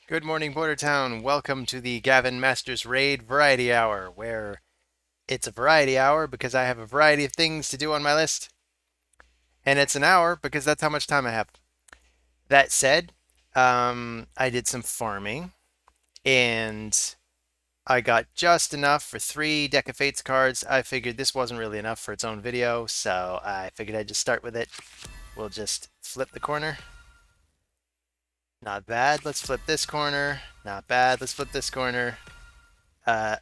Good morning, Bordertown. Welcome to the Gavin Masters Raid Variety Hour, where it's a variety hour because I have a variety of things to do on my list, and it's an hour because that's how much time I have. That said, I did some farming, and I got just enough for 3 Deck of Fates cards. I figured this wasn't really enough for its own video, so I figured I'd just start with it. We'll just flip the corner. Not bad. Let's flip this corner. Not bad. Let's flip this corner.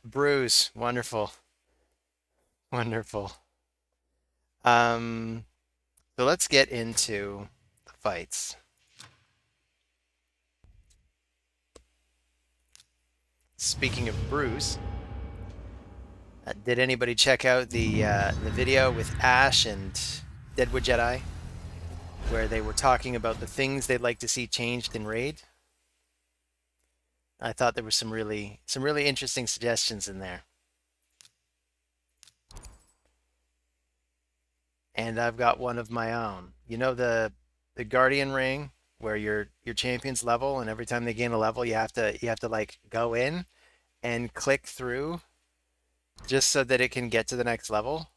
Bruise. Wonderful. Wonderful. Um, so let's get into the fights. Speaking of Bruise, did anybody check out the video with Ash and Deadwood Jedi, where they were talking about the things they'd like to see changed in Raid? I thought there were some really interesting suggestions in there. And I've got one of my own. You know the Guardian ring where your champions level, and every time they gain a level you have to like go in and click through just so that it can get to the next level.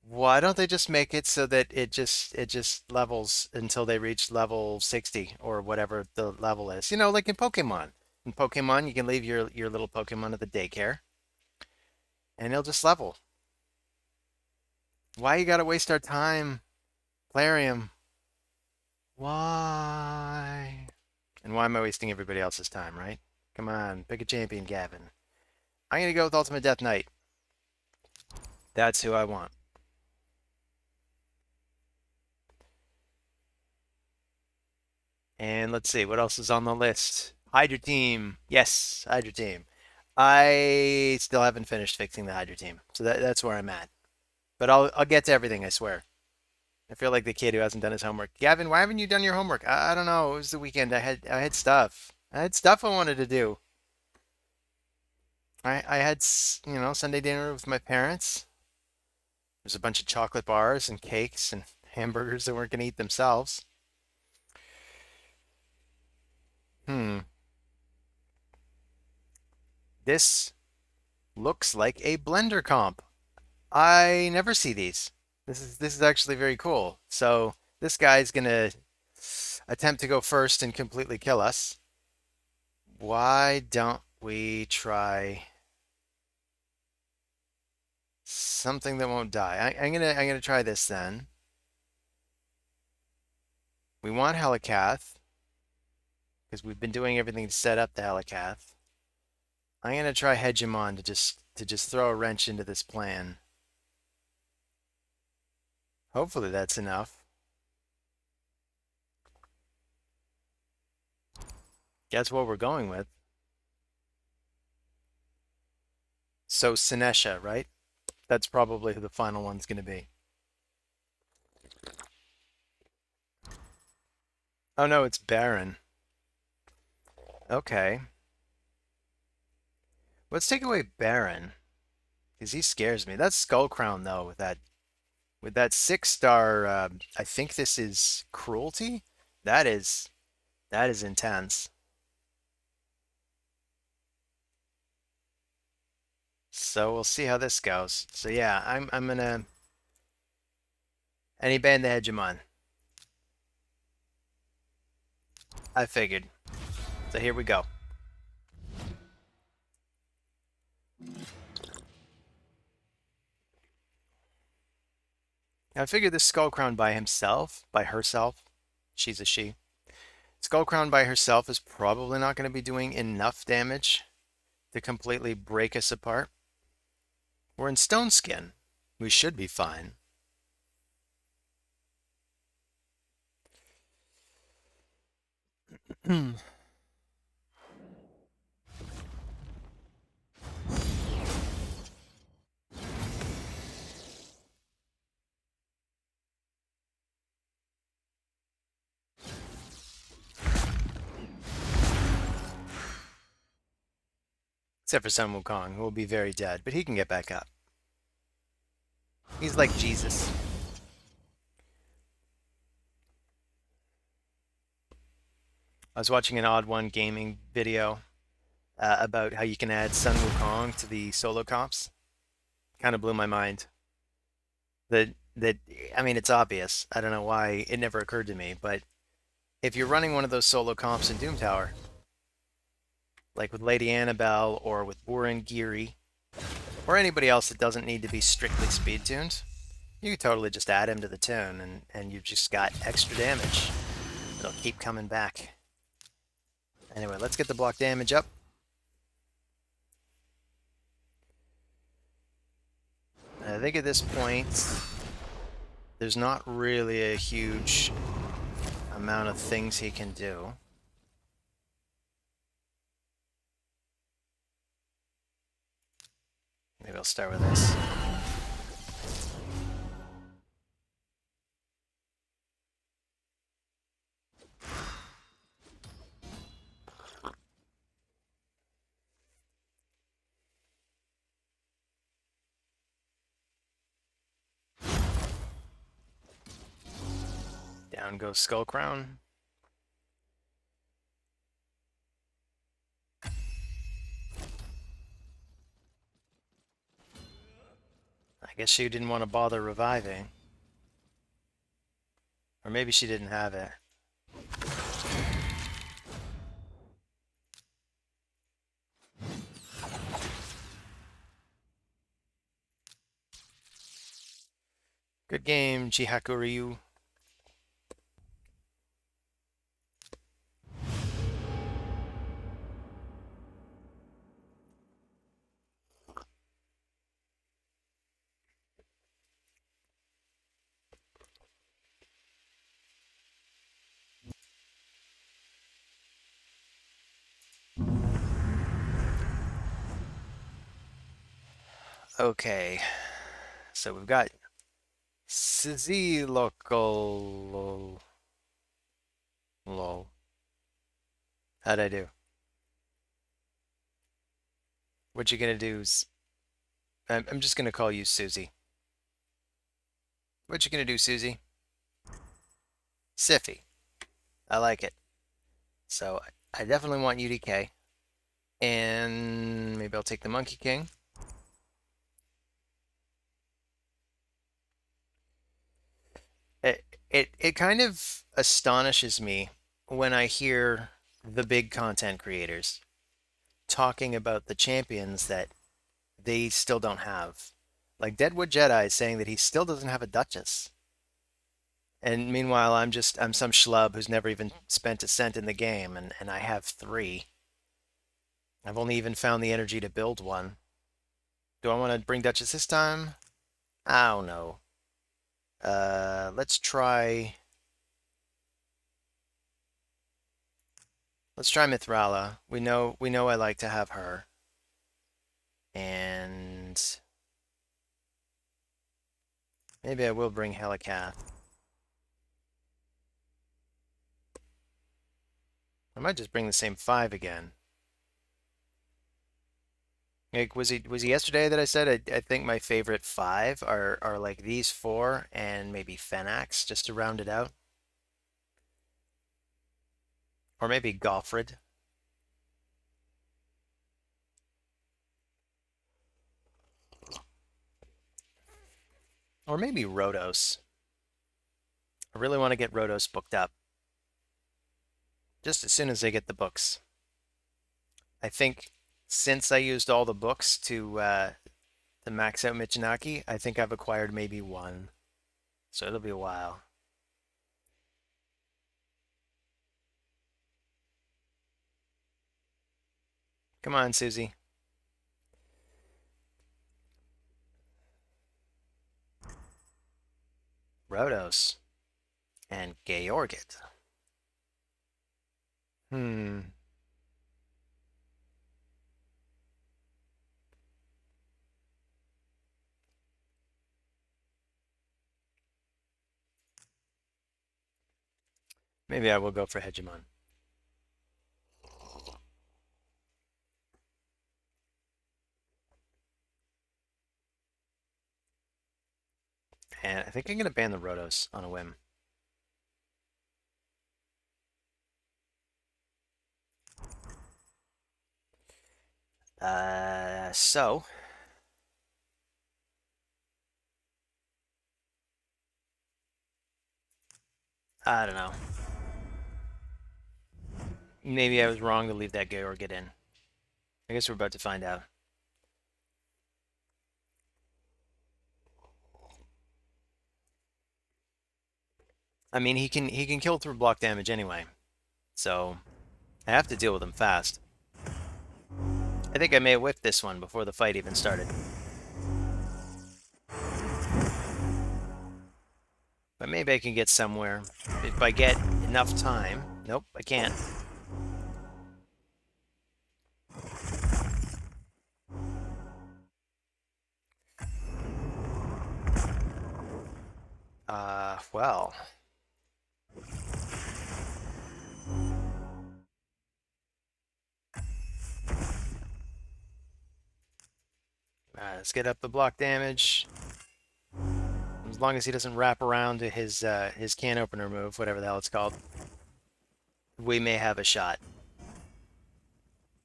Why don't they just make it so that it just levels until they reach level 60 or whatever the level is? You know, like in Pokemon. In Pokemon, you can leave your little Pokemon at the daycare and it'll just level. Why you gotta waste our time, Plarium? Why? And why am I wasting everybody else's time, right? Come on, pick a champion, Gavin. I'm gonna go with Ultimate Death Knight. That's who I want. And let's see, what else is on the list? Hydra Team. Yes, Hydra Team. I still haven't finished fixing the Hydra Team, so that's where I'm at. But I'll get to everything, I swear. I feel like the kid who hasn't done his homework. Gavin, why haven't you done your homework? I don't know. It was the weekend. I had stuff. I had stuff I wanted to do. I had Sunday dinner with my parents. There's a bunch of chocolate bars and cakes and hamburgers they weren't gonna eat themselves. Hmm. This looks like a blender comp. I never see these. This is actually very cool. So this guy's gonna attempt to go first and completely kill us. Why don't we try something that won't die? I'm gonna try this then. We want Helicath because we've been doing everything to set up the Helicath. I'm gonna try Hegemon to just throw a wrench into this plan. Hopefully that's enough. Guess what we're going with. So Sinesha, right? That's probably who the final one's gonna be. Oh no, it's Baron. Okay. Let's take away Baron, because he scares me. That's Skull Crown though, with that 6-star. I think this is cruelty. That is that is intense. So we'll see how this goes. So yeah, I'm gonna any band the Hegemon. I figured. So here we go. I figured this Skull Crown by himself, by herself, she's a she. Skull Crown by herself is probably not going to be doing enough damage to completely break us apart. We're in Stone Skin. We should be fine. Except for Sun Wukong, who will be very dead, but he can get back up. He's like Jesus. I was watching an Odd One gaming video about how you can add Sun Wukong to the solo comps. Kind of blew my mind. That I mean, it's obvious. I don't know why it never occurred to me, but if you're running one of those solo comps in Doom Tower, like with Lady Annabelle or with Warren Geary, or anybody else that doesn't need to be strictly speed tuned, you could totally just add him to the tune and you've just got extra damage. It'll keep coming back. Anyway, let's get the block damage up. I think at this point, there's not really a huge amount of things he can do. Maybe I'll start with this. Down goes Skull Crown. I guess she didn't want to bother reviving. Or maybe she didn't have it. Good game, Chihaku Ryu. Okay, so we've got Sizzy Local. Lol. How'd I do? What you gonna do? I'm just gonna call you Susie. What you gonna do, Susie? Siffy. I like it. So I definitely want UDK. And maybe I'll take the Monkey King. It kind of astonishes me when I hear the big content creators talking about the champions that they still don't have. Like Deadwood Jedi is saying that he still doesn't have a Duchess. And meanwhile, I'm some schlub who's never even spent a cent in the game, and I have three. I've only even found the energy to build one. Do I want to bring Duchess this time? I don't know. Let's try. Let's try Mithrala. We know I like to have her. And maybe I will bring Helicath. I might just bring the same five again. Like was he yesterday that I said I think my favorite five are like these four and maybe Fenax just to round it out. Or maybe Goffred. Or maybe Rhodos. I really want to get Rhodos booked up. Just as soon as I get the books. I think since I used all the books to max out Michinaki, I think I've acquired maybe one. So it'll be a while. Come on, Susie. Rhodos and Georgit. Hmm. Maybe I will go for Hegemon. And I think I'm going to ban the Rhodos on a whim. So I don't know. Maybe I was wrong to leave that Georgid in. I guess we're about to find out. I mean, he can kill through block damage anyway, so I have to deal with him fast. I think I may have whiffed this one before the fight even started. But maybe I can get somewhere. If I get enough time. Nope, I can't. Well. Let's get up the block damage. As long as he doesn't wrap around to his can opener move, whatever the hell it's called, we may have a shot.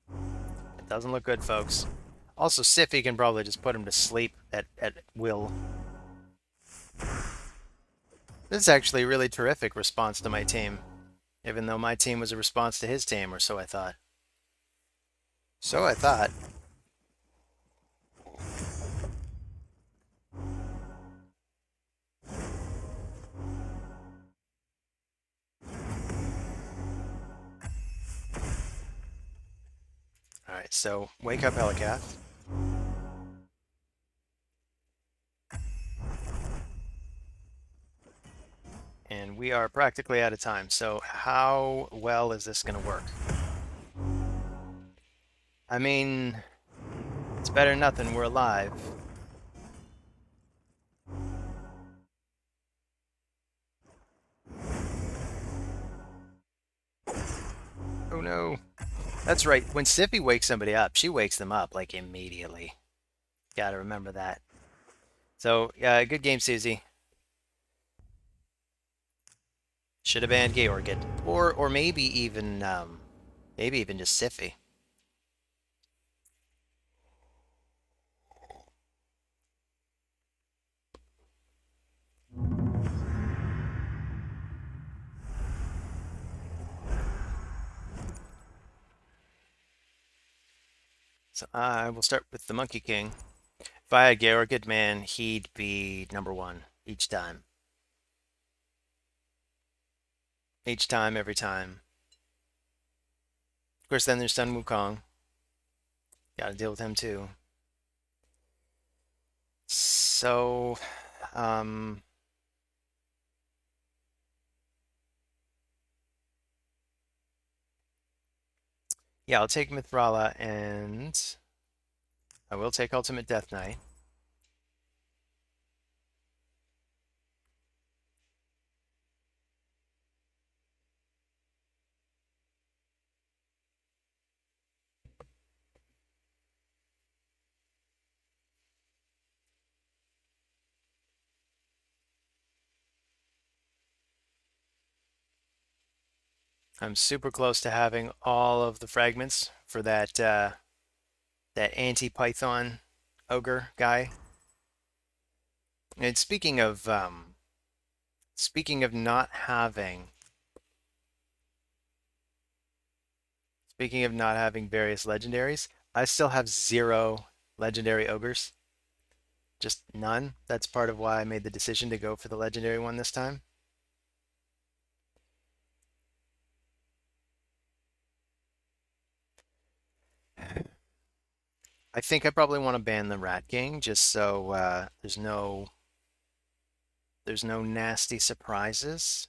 It doesn't look good, folks. Also, Siffy can probably just put him to sleep at will. This is actually a really terrific response to my team, even though my team was a response to his team, or so I thought. So I thought. Alright, so wake up, Helicath. And we are practically out of time, so how well is this going to work? I mean, it's better than nothing, we're alive. Oh no. That's right, when Siffy wakes somebody up, she wakes them up, like, immediately. Gotta remember that. So, good game, Susie. Should have banned Georgid. Or maybe even just Siffy. So I will start with the Monkey King. If I had Georgid, man, he'd be #1 each time. Each time, every time. Of course, then there's Sun Wukong. Gotta deal with him too. So, um, yeah, I'll take Mithrala and I will take Ultimate Death Knight. I'm super close to having all of the fragments for that anti-Python ogre guy. And speaking of not having various legendaries, I still have 0 legendary ogres. Just none. That's part of why I made the decision to go for the legendary one this time. I think I probably want to ban the Rat Gang just so there's no nasty surprises.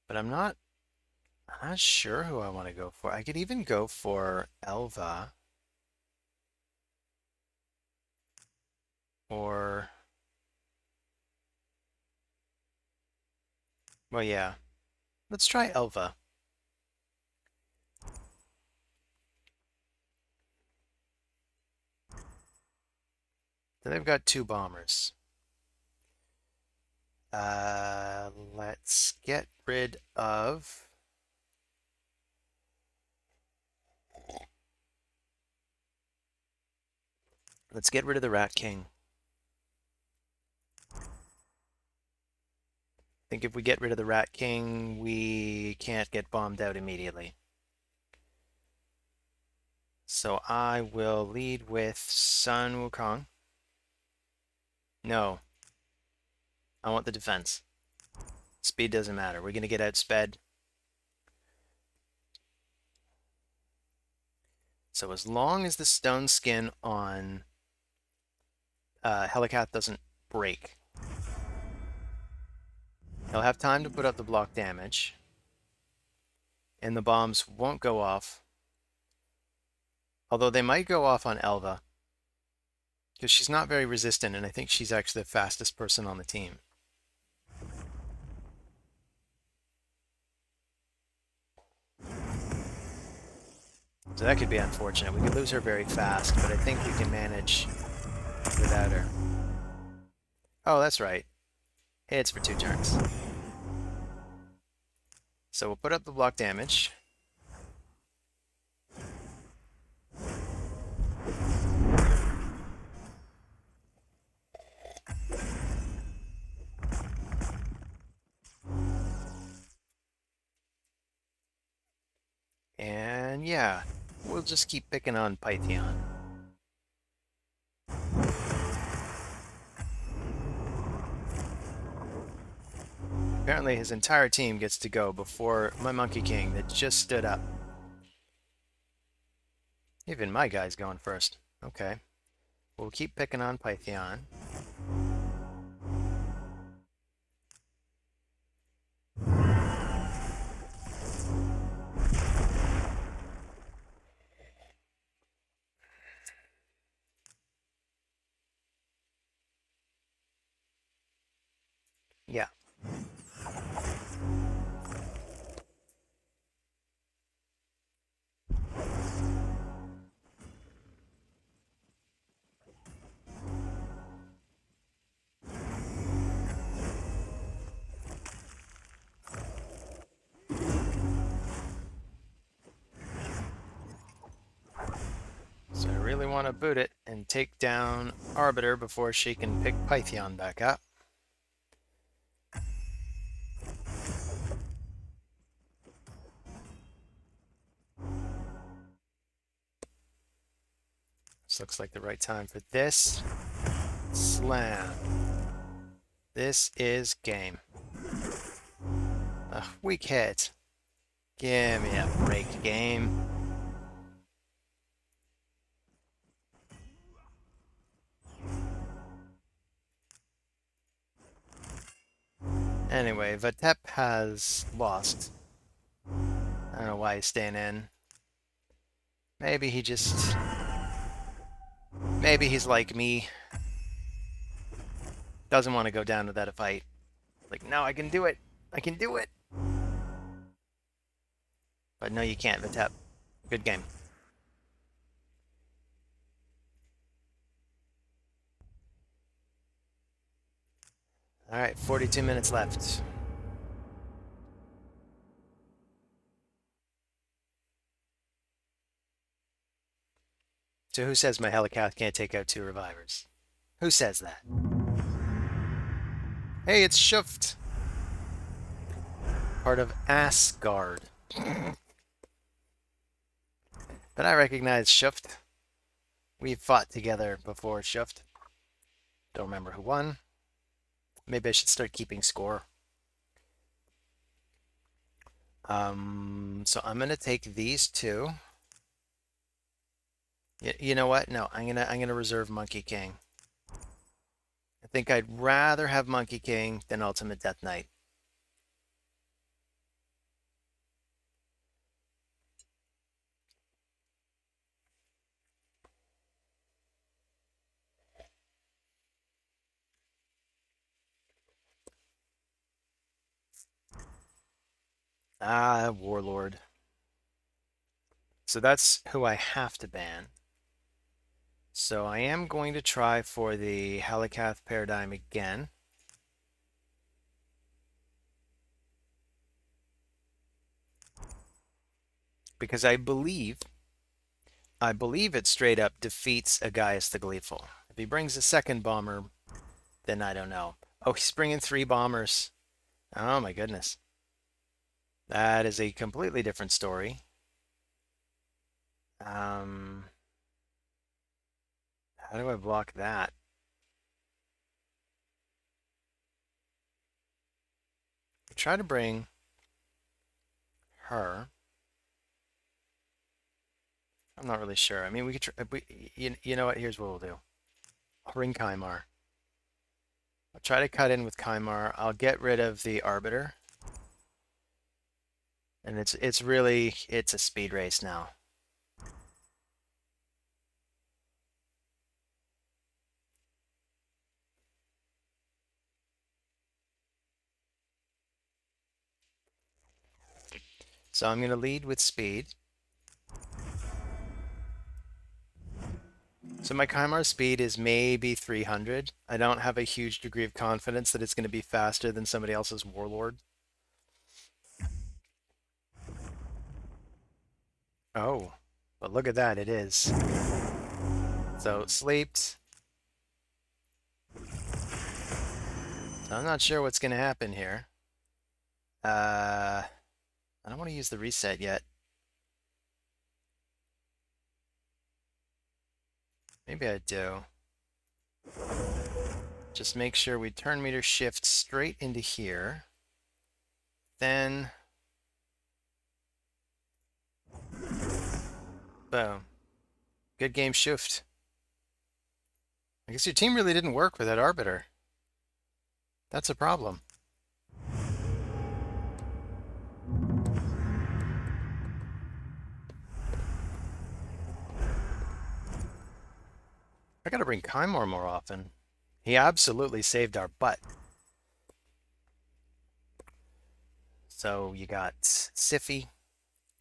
But I'm not sure who I want to go for. I could even go for Elva or well yeah. Let's try Elva. So they've got 2 bombers. Let's Let's get rid of... Let's get rid of the Rat King. I think if we get rid of the Rat King, we can't get bombed out immediately. So I will lead with Sun Wukong. No, I want the defense. Speed doesn't matter. We're going to get outsped. So as long as the stone skin on Helicath doesn't break, he'll have time to put up the block damage, and the bombs won't go off. Although they might go off on Elva, because she's not very resistant, and I think she's actually the fastest person on the team. So that could be unfortunate. We could lose her very fast, but I think we can manage without her. Oh, that's right. It's for 2 turns. So we'll put up the block damage. And yeah, we'll just keep picking on Pythion. Apparently his entire team gets to go before my Monkey King that just stood up. Even my guy's going first. Okay. We'll keep picking on Pythion. Yeah. So I really want to boot it and take down Arbiter before she can pick Pythion back up. This looks like the right time for this. Slam. This is game. Weak hit. Give me a break, game. Anyway, Vatep has lost. I don't know why he's staying in. Maybe he just... Maybe he's like me. Doesn't want to go down without a fight. Like, no, I can do it. I can do it. But no, you can't, Vatep. Good game. Alright, 42 minutes left. So who says my Helicath can't take out 2 revivers? Who says that? Hey, it's Shuft. Part of Asgard. But I recognize Shuft. We've fought together before, Shuft. Don't remember who won. Maybe I should start keeping score. So I'm gonna take these 2. You know what? No, I'm gonna reserve Monkey King. I think I'd rather have Monkey King than Ultimate Death Knight. Ah, Warlord. So that's who I have to ban. So I am going to try for the Helicath Paradigm again. because I believe it straight up defeats a Gaius the Gleeful. If he brings a second bomber, then I don't know. Oh, he's bringing three bombers. Oh my goodness. That is a completely different story. Um, how do I block that? Try to bring her. I'm not really sure. I mean, we could try, you know what? Here's what we'll do. I'll bring Kymar. I'll try to cut in with Kymar. I'll get rid of the Arbiter. And it's really it's a speed race now. So I'm going to lead with speed. So my Kymar speed is maybe 300. I don't have a huge degree of confidence that it's going to be faster than somebody else's Warlord. Oh, but look at that, it is. So sleeped. So I'm not sure what's going to happen here. I don't want to use the reset yet. Maybe I do. Just make sure we turn meter shift straight into here. Then, boom. Good game shift. I guess your team really didn't work with that Arbiter. That's a problem. I gotta bring Kymar more often. He absolutely saved our butt. So you got Siffy.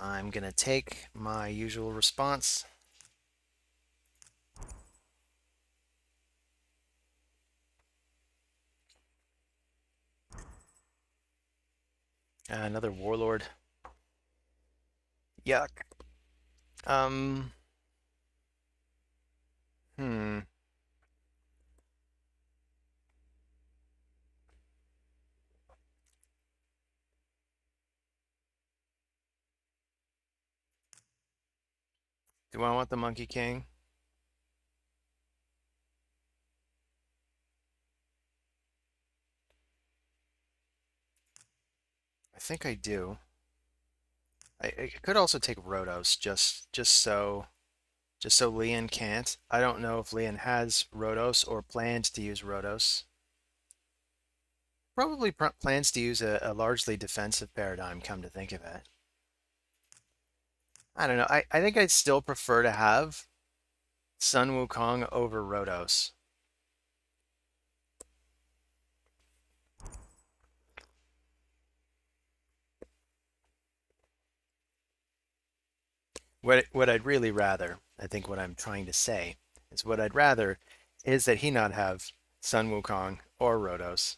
I'm gonna take my usual response. Another Warlord. Yuck. Um. Hmm. Do I want the Monkey King? I think I do. I could also take Rhodos just so Leon can't. I don't know if Leon has Rhodos or plans to use Rhodos. Probably plans to use a largely defensive paradigm, come to think of it. I don't know. I think I'd still prefer to have Sun Wukong over Rhodos. What I'd really rather, I think what I'm trying to say, is what I'd rather is that he not have Sun Wukong or Rhodos.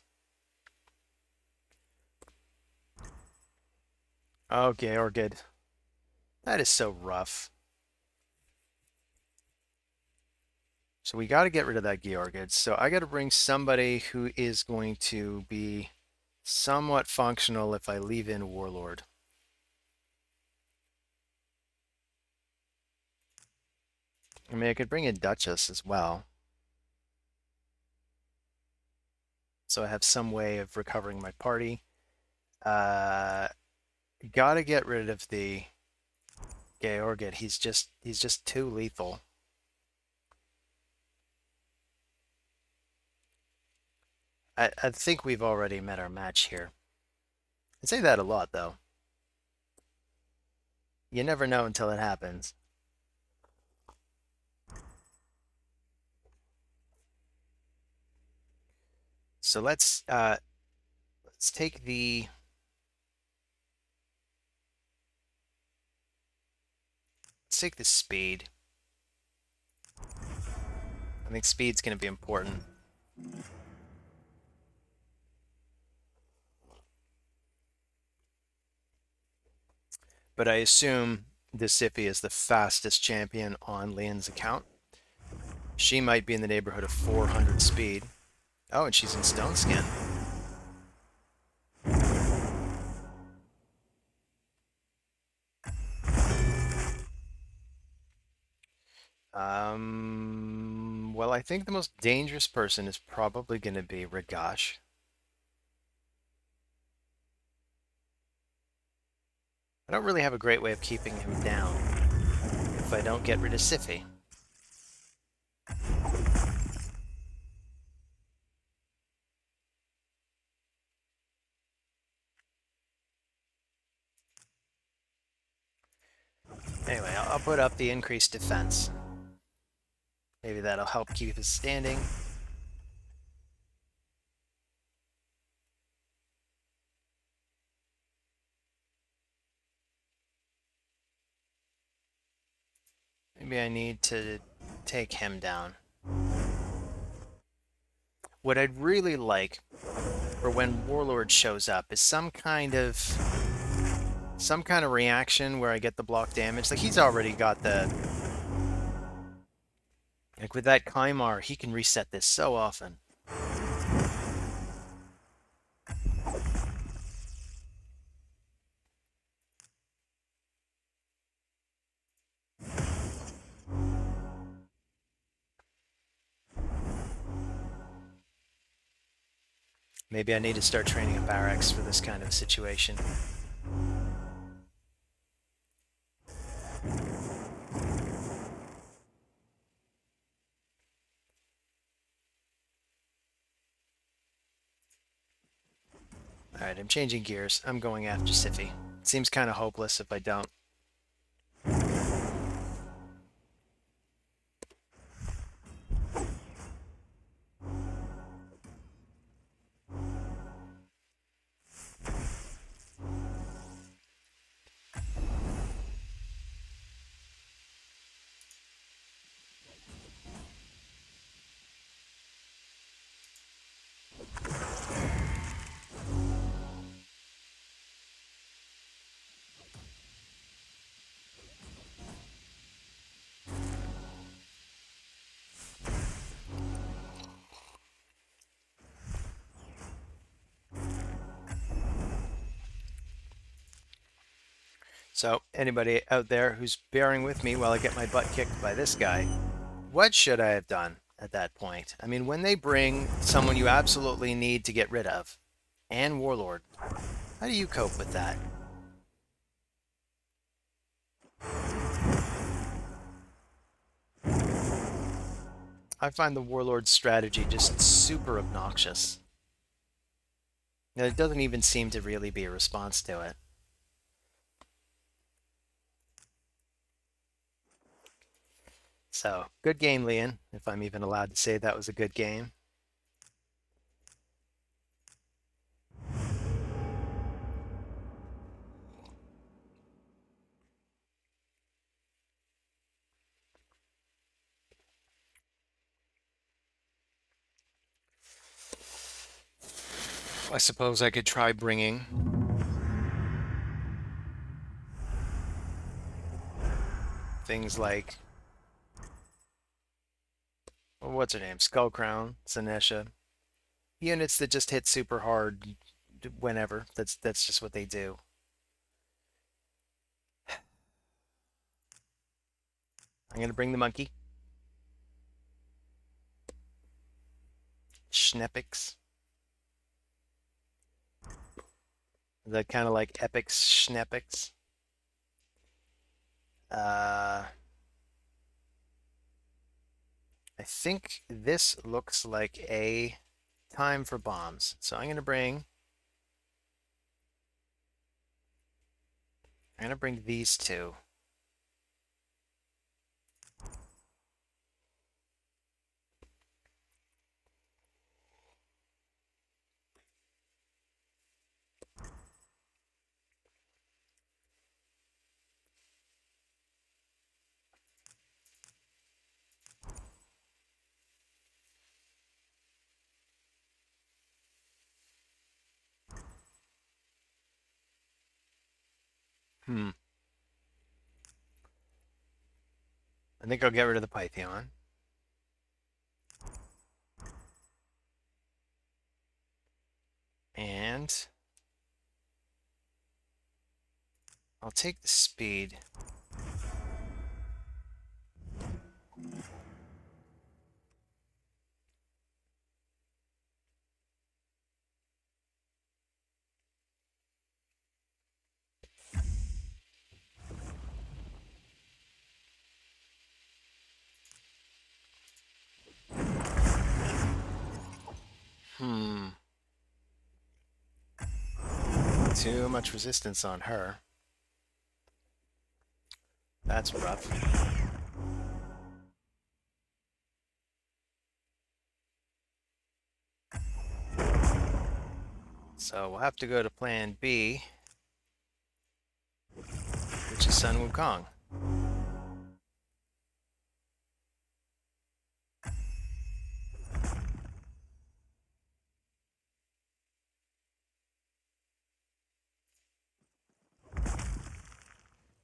Okay, or good. That is so rough. So we got to get rid of that Georgid. So I got to bring somebody who is going to be somewhat functional if I leave in Warlord. I mean, I could bring in Duchess as well. So I have some way of recovering my party. Uh, got to get rid of the Georgid. He's just too lethal. I think we've already met our match here. I say that a lot, though. You never know until it happens. So let's take the speed. I think speed's going to be important. But I assume This Siffy is the fastest champion on Lian's account. She might be in the neighborhood of 400 speed. Oh, and she's in Stone Skin. Well, I think the most dangerous person is probably going to be Ragash. I don't really have a great way of keeping him down if I don't get rid of Siffy. Anyway, I'll put up the increased defense. Maybe that'll help keep us standing. Maybe I need to take him down. What I'd really like for when Warlord shows up is some kind of reaction where I get the block damage. Like he's already got the like with that Kaimar, he can reset this so often. Maybe I need to start training a barracks for this kind of situation. Alright, I'm changing gears. I'm going after Siffy. Seems kind of hopeless if I don't. So, anybody out there who's bearing with me while I get my butt kicked by this guy, what should I have done at that point? I mean, when they bring someone you absolutely need to get rid of, and Warlord, how do you cope with that? I find the Warlord strategy just super obnoxious. It doesn't even seem to really be a response to it. So, good game, Lian, if I'm even allowed to say that was a good game. I suppose I could try bringing things like, well, what's her name? Skullcrown, Sinesha. Units that just hit super hard whenever. That's just what they do. I'm gonna bring the monkey. Schneppix. Is that kind of like Epix Schneppix? Uh, I think this looks like a time for bombs. So I'm gonna bring these two. Hmm. think I'll get rid of the Python. And I'll take the speed. Hmm. Too much resistance on her. That's rough. So we'll have to go to plan B, which is Sun Wukong.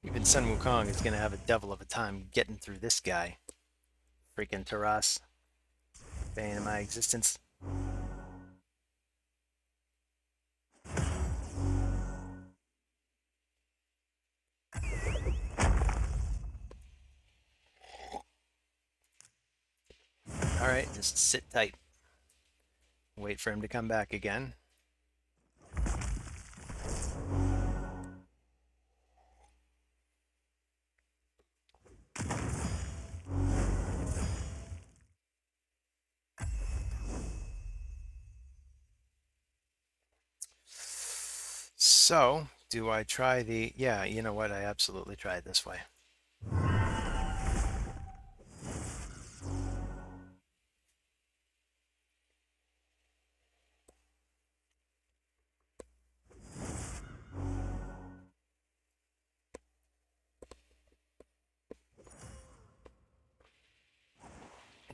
Even Sun Wukong is going to have a devil of a time getting through this guy. Freaking Taras. Bane of my existence. Alright, just sit tight. Wait for him to come back again. So, do I try the... Yeah, you know what? I absolutely tried this way.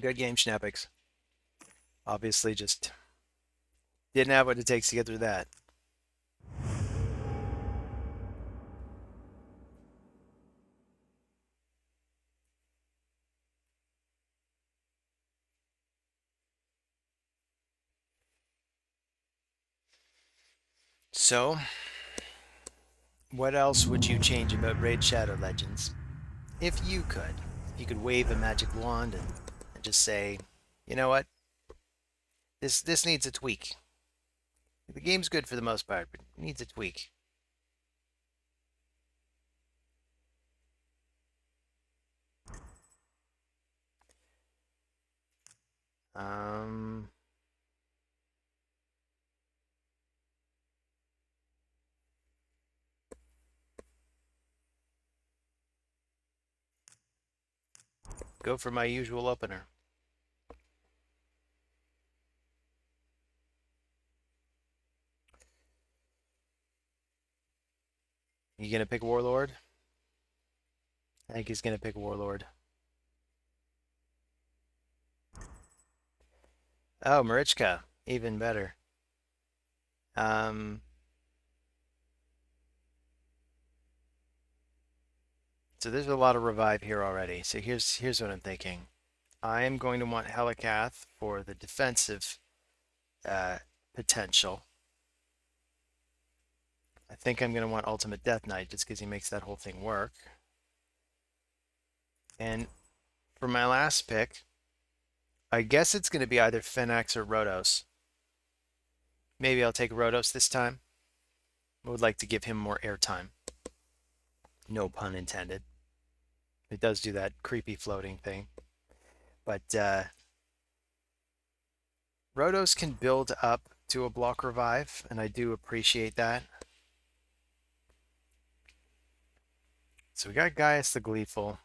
Good game, Schnappix. Obviously just didn't have what it takes to get through that. So, what else would you change about Raid Shadow Legends? If you could. If you could wave a magic wand and just say, you know what? This needs a tweak. The game's good for the most part, but it needs a tweak. Um, go for my usual opener. You gonna pick Warlord? I think he's gonna pick Warlord. Oh, Marichka, even better. Um, so there's a lot of revive here already. So here's what I'm thinking. I am going to want Helikath for the defensive uh, potential. I think I'm going to want Ultimate Death Knight just because he makes that whole thing work. And for my last pick, I guess it's going to be either Phoenix or Rhodos. Maybe I'll take Rhodos this time. I would like to give him more airtime. No pun intended. It does do that creepy floating thing. But Rhodos can build up to a block revive, and I do appreciate that. So we got Gaius the Gleeful,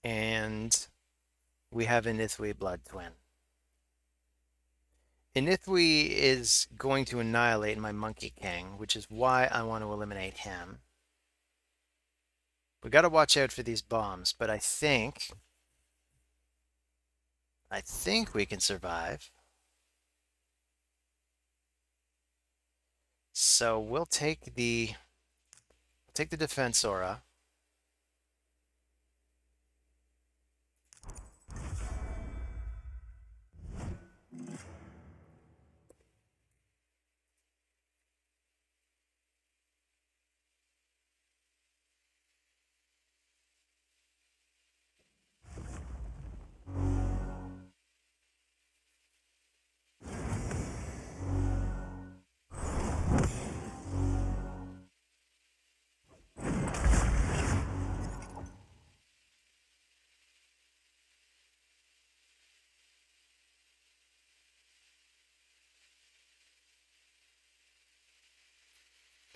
and we have an Ithwi Blood Twin. Inithwi is going to annihilate my Monkey King, which is why I want to eliminate him. We got to watch out for these bombs, but I think we can survive. So we'll take the defense aura.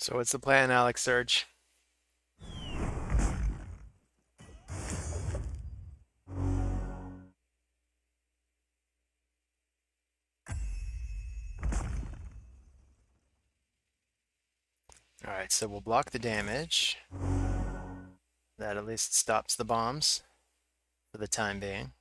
So what's the plan, Alex Surge? All right, so we'll block the damage. That at least stops the bombs for the time being.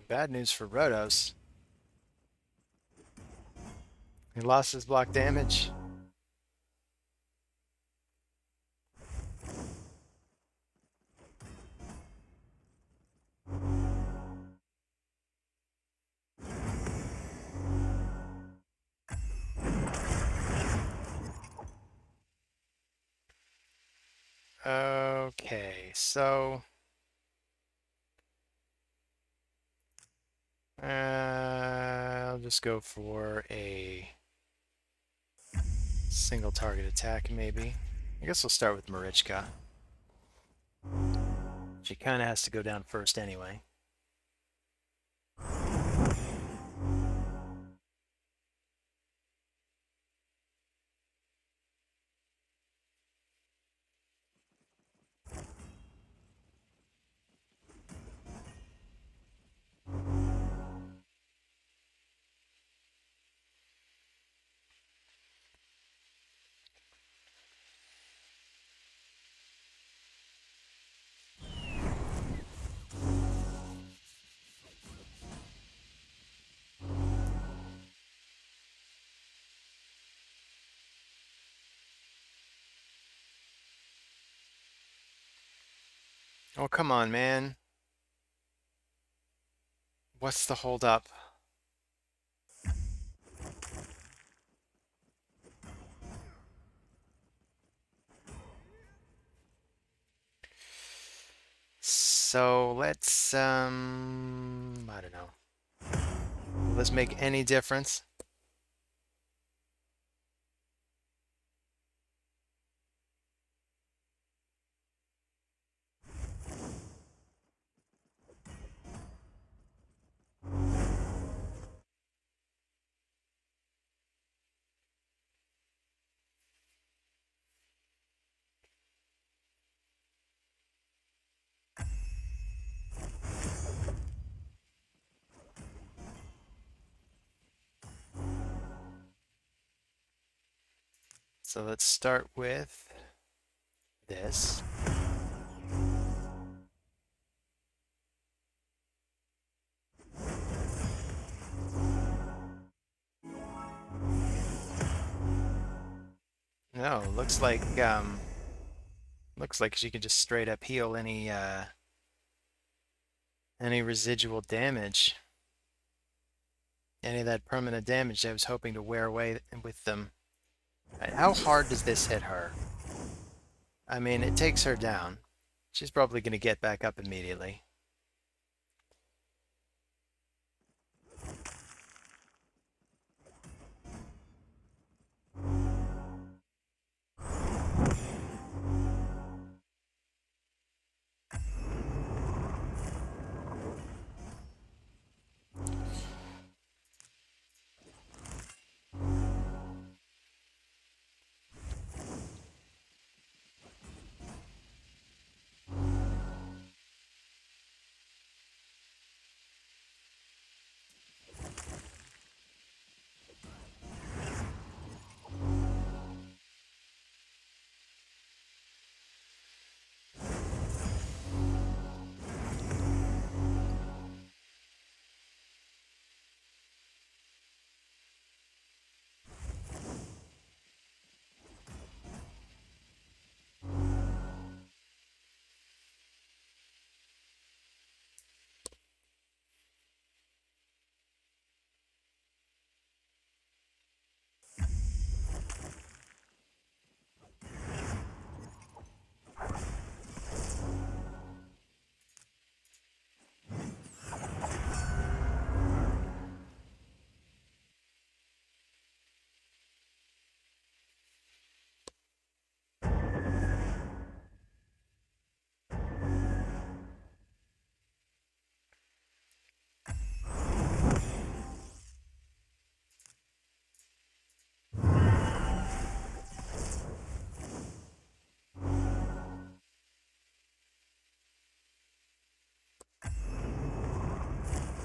Bad news for Rotos. He lost his block damage. Okay, so I'll just go for a single target attack, maybe. I guess we'll start with Marichka. She kind of has to go down first anyway. Oh, come on, man. What's the hold up? So let's, I don't know. Will this make any difference? So let's start with this. No, looks like she can just straight up heal any residual damage. Any of that permanent damage I was hoping to wear away with them. Right, how hard does this hit her? I mean, it takes her down. She's probably going to get back up immediately.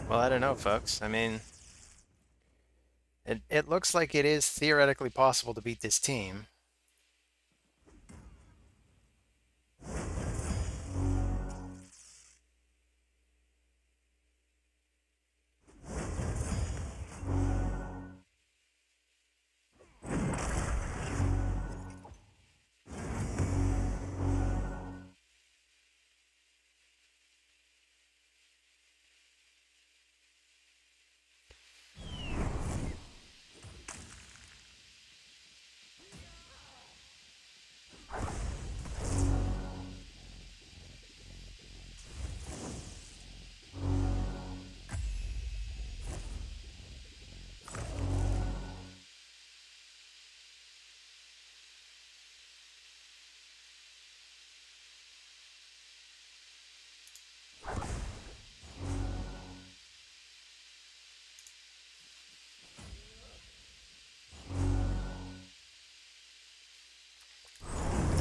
Well, I don't know, folks. I mean, it looks like it is theoretically possible to beat this team.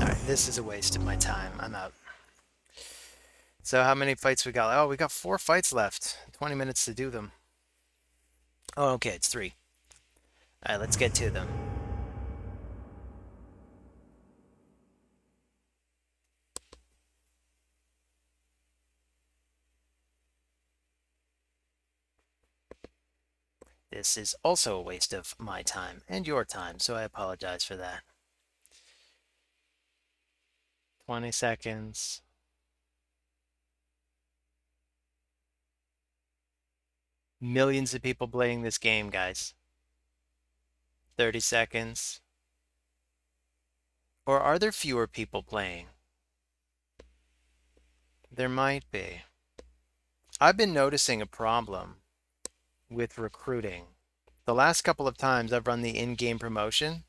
All right, this is a waste of my time. I'm out. So how many fights we got? Oh, we got 4 fights left. 20 minutes to do them. Oh, okay, it's 3. All right, let's get to them. This is also a waste of my time and your time, so I apologize for that. 20 seconds. Millions of people playing this game, guys. 30 seconds. Or are there fewer people playing? There might be. I've been noticing a problem with recruiting. The last couple of times I've run the in-game promotion,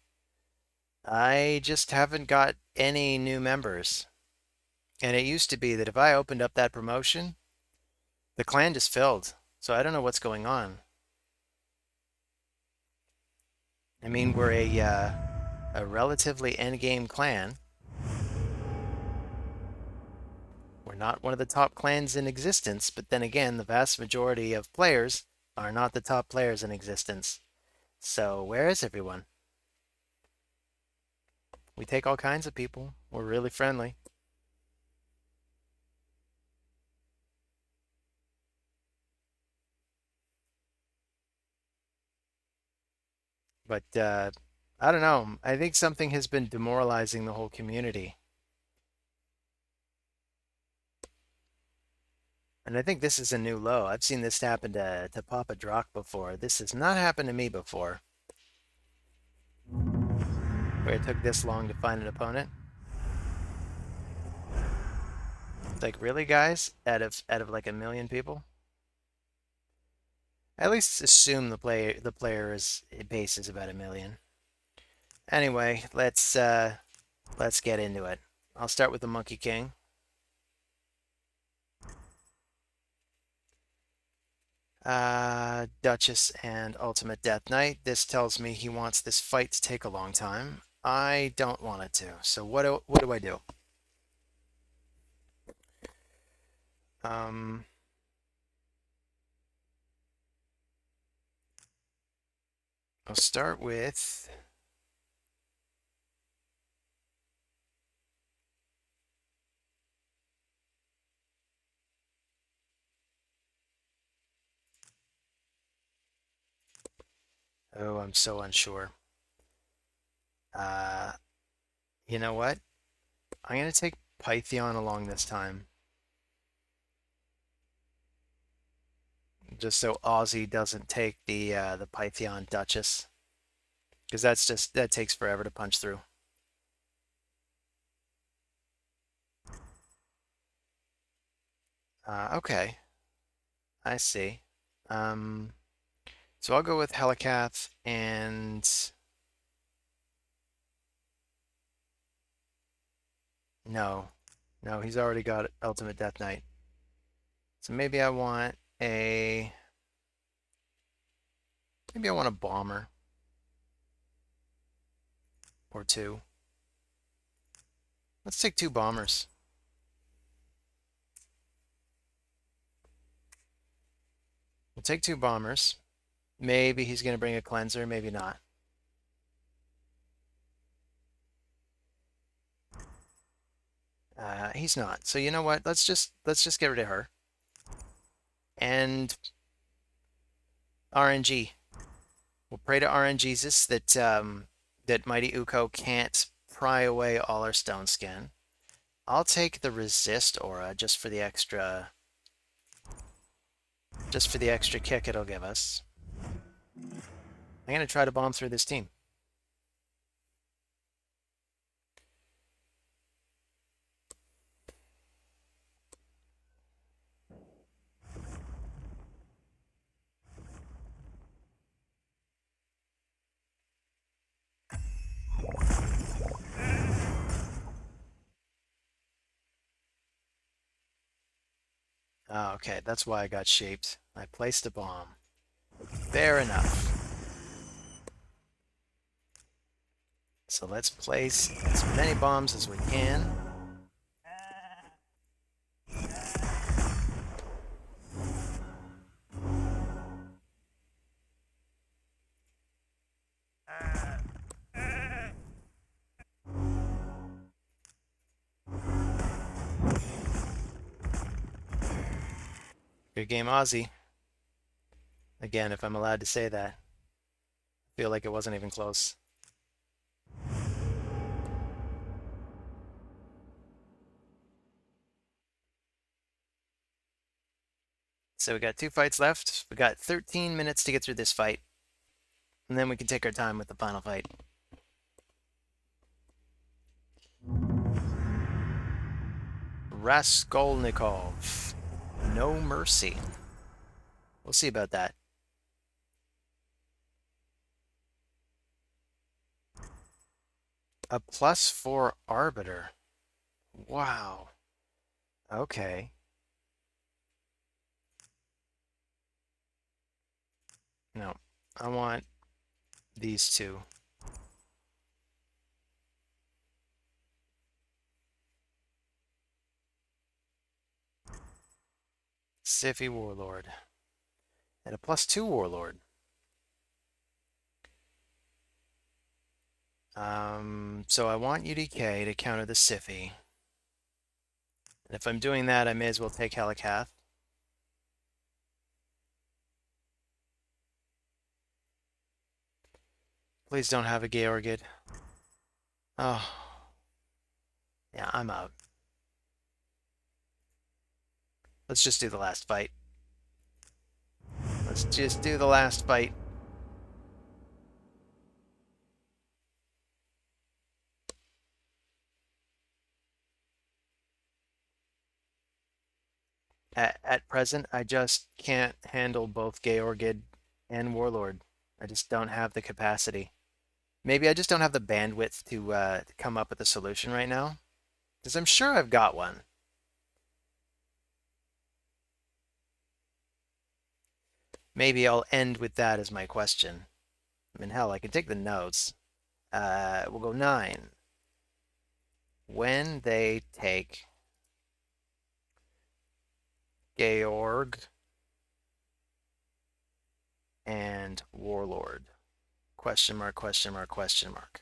I just haven't got any new members. And it used to be that if I opened up that promotion, the clan just filled. So I don't know what's going on. I mean, we're a relatively end-game clan. We're not one of the top clans in existence, but then again, the vast majority of players are not the top players in existence. So where is everyone? We take all kinds of people. We're really friendly. But I don't know. I think something has been demoralizing the whole community. And I think this is a new low. I've seen this happen to Papa Drock before. This has not happened to me before, where it took this long to find an opponent. Like, really, guys? Out of like a million people? At least assume the player is base is about a million. Anyway, let's get into it. I'll start with the Monkey King. Duchess and Ultimate Death Knight. This tells me he wants this fight to take a long time. I don't want it to. So what do I do? Um, I'll start with oh, I'm so unsure. Uh, you know what? I'm gonna take Pythion along this time, just so Ozzy doesn't take the Pythion Duchess, because that takes forever to punch through. Okay, I see. Um, so I'll go with Helicath and no, no, he's already got Ultimate Death Knight. So maybe I want a bomber or two. Let's take 2 bombers. We'll take 2 bombers. Maybe he's going to bring a cleanser, maybe not. He's not. So you know what? Let's just get rid of her. And RNG. We'll pray to RNGesus that Mighty Uko can't pry away all our stone skin. I'll take the resist aura just for the extra kick it'll give us. I'm gonna try to bomb through this team. Oh, okay, that's why I got shaped. I placed a bomb. Fair enough. So let's place as many bombs as we can. Good game, Aussie. Again, if I'm allowed to say that. I feel like it wasn't even close. So we got 2 fights left. We got 13 minutes to get through this fight. And then we can take our time with the final fight. Raskolnikov. No mercy. We'll see about that. A +4 Arbiter. Wow. Okay. No, I want these 2. Siffy Warlord. And a +2 Warlord. So I want UDK to counter the Siffy. And if I'm doing that, I may as well take Helikath. Please don't have a Georgid. Oh. Yeah, I'm out. Let's just do the last fight. Let's just do the last fight. At present, I just can't handle both Georgid and Warlord. I just don't have the capacity. Maybe I just don't have the bandwidth to come up with a solution right now. Because I'm sure I've got one. Maybe I'll end with that as my question. I mean, hell, I can take the notes. We'll go 9. When they take Georg and Warlord. Question mark, question mark, question mark.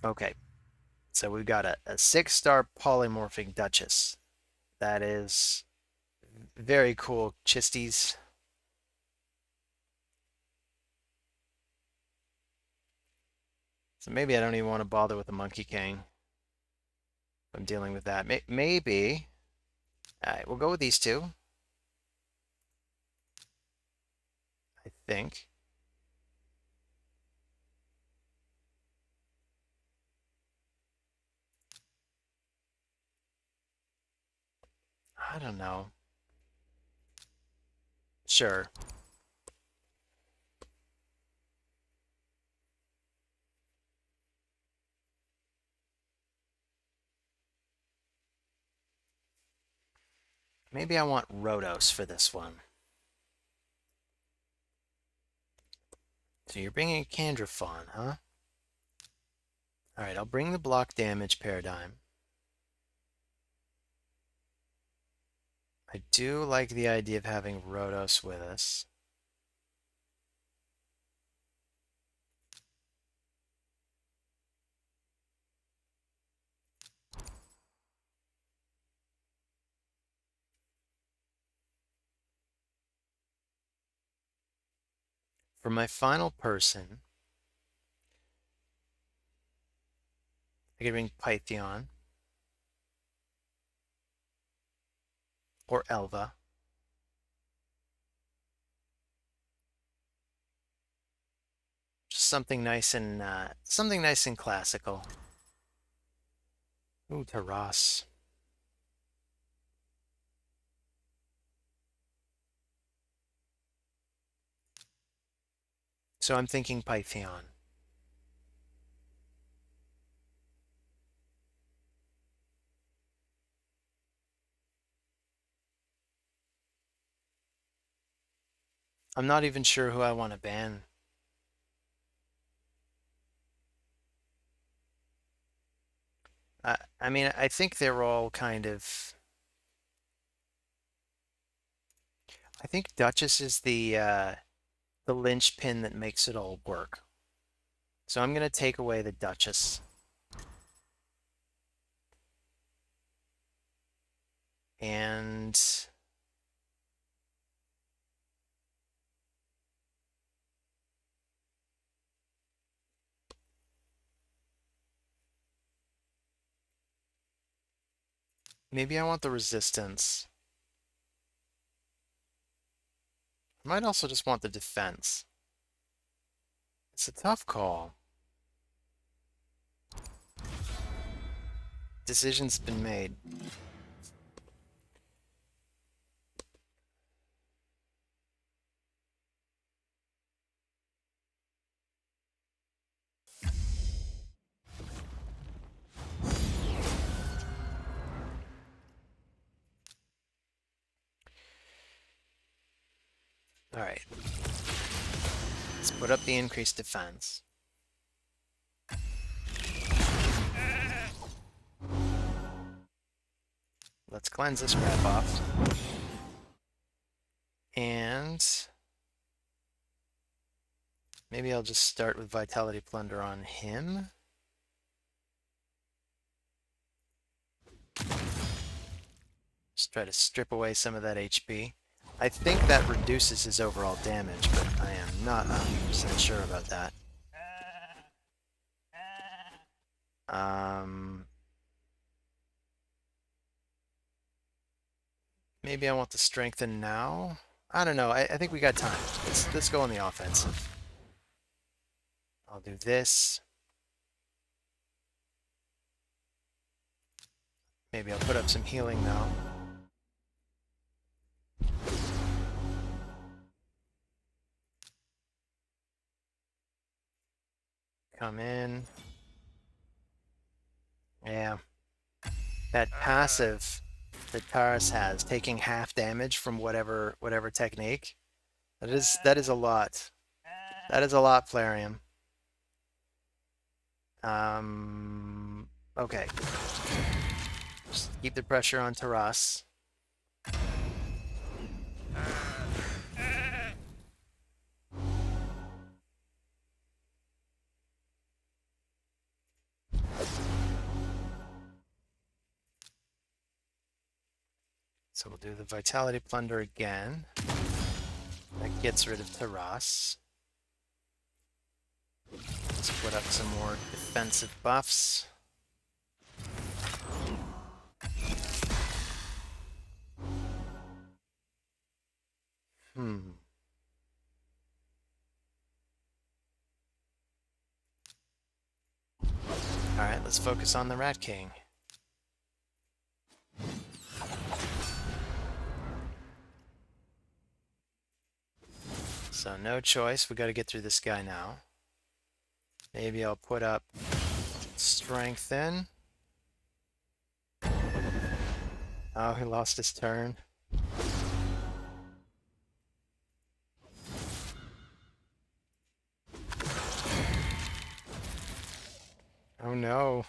Okay, so we've got a 6-star polymorphic Duchess. That is very cool, Chisties. So maybe I don't even want to bother with the Monkey King if I'm dealing with that. Maybe. Alright, we'll go with these 2. I think. I don't know. Sure. Maybe I want Rhodos for this one. So you're bringing a Candraphon, huh? All right, I'll bring the block damage paradigm. I do like the idea of having Rhodos with us. For my final person, I could bring Pythion or Elva. Just something nice and classical. Ooh, Taras. So I'm thinking Pythion. I'm not even sure who I want to ban. I mean, I think they're all kind of. I think Duchess is the linchpin that makes it all work. So I'm gonna take away the Duchess. And maybe I want the resistance. I might also just want the defense. It's a tough call. Decision's been made. All right. Let's put up the increased defense. Let's cleanse this crap off. And maybe I'll just start with Vitality Plunder on him. Just try to strip away some of that HP. I think that reduces his overall damage, but I am not 100% sure about that. Maybe I want to strengthen now. I don't know. I think we got time. Let's go on the offensive. I'll do this. Maybe I'll put up some healing now. Come in. Yeah. That passive that Taras has, taking half damage from whatever technique. That is a lot. That is a lot, Flareon. Okay. Just keep the pressure on Taras. So we'll do the Vitality Plunder again. That gets rid of Taras. Let's put up some more defensive buffs. Alright, let's focus on the Rat King. So no choice, we gotta get through this guy now. Maybe I'll put up Strengthen. Oh, he lost his turn. Oh no.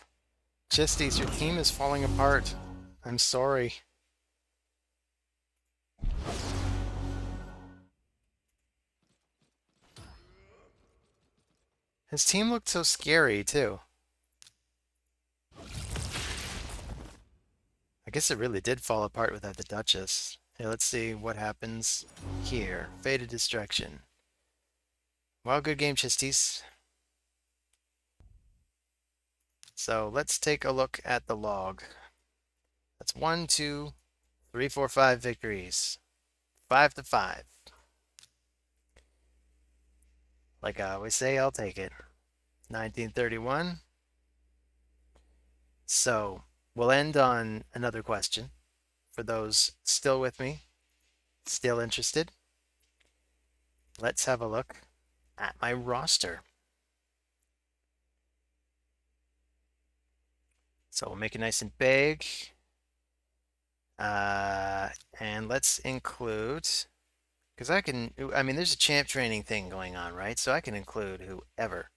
Chisties, your team is falling apart. I'm sorry. His team looked so scary, too. I guess it really did fall apart without the Duchess. Hey, let's see what happens here. Faded Destruction. Well, good game, Chisties. So let's take a look at the log. That's 1, 2, 3, 4, 5 victories. 5 to 5. Like I always say, I'll take it. 1931. So we'll end on another question for those still with me, still interested. Let's have a look at my roster. So we'll make it nice and big. And let's include, because I mean, there's a champ training thing going on, right? So I can include whoever.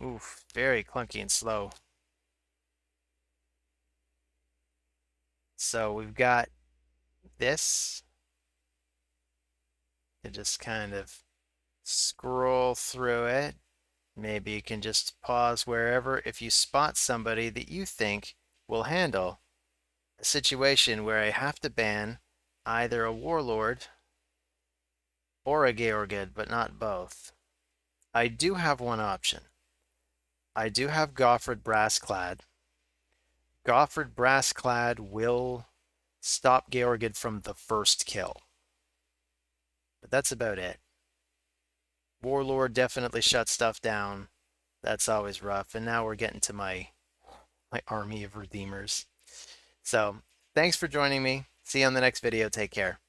Oof, very clunky and slow. So we've got this. You just kind of scroll through it. Maybe you can just pause wherever if you spot somebody that you think will handle a situation where I have to ban either a warlord or a Georgid, but not both. I do have one option. I do have Goffred Brassclad. Goffred Brassclad will stop Georgid from the first kill. But that's about it. Warlord definitely shuts stuff down. That's always rough. And now we're getting to my army of redeemers. So, thanks for joining me. See you on the next video. Take care.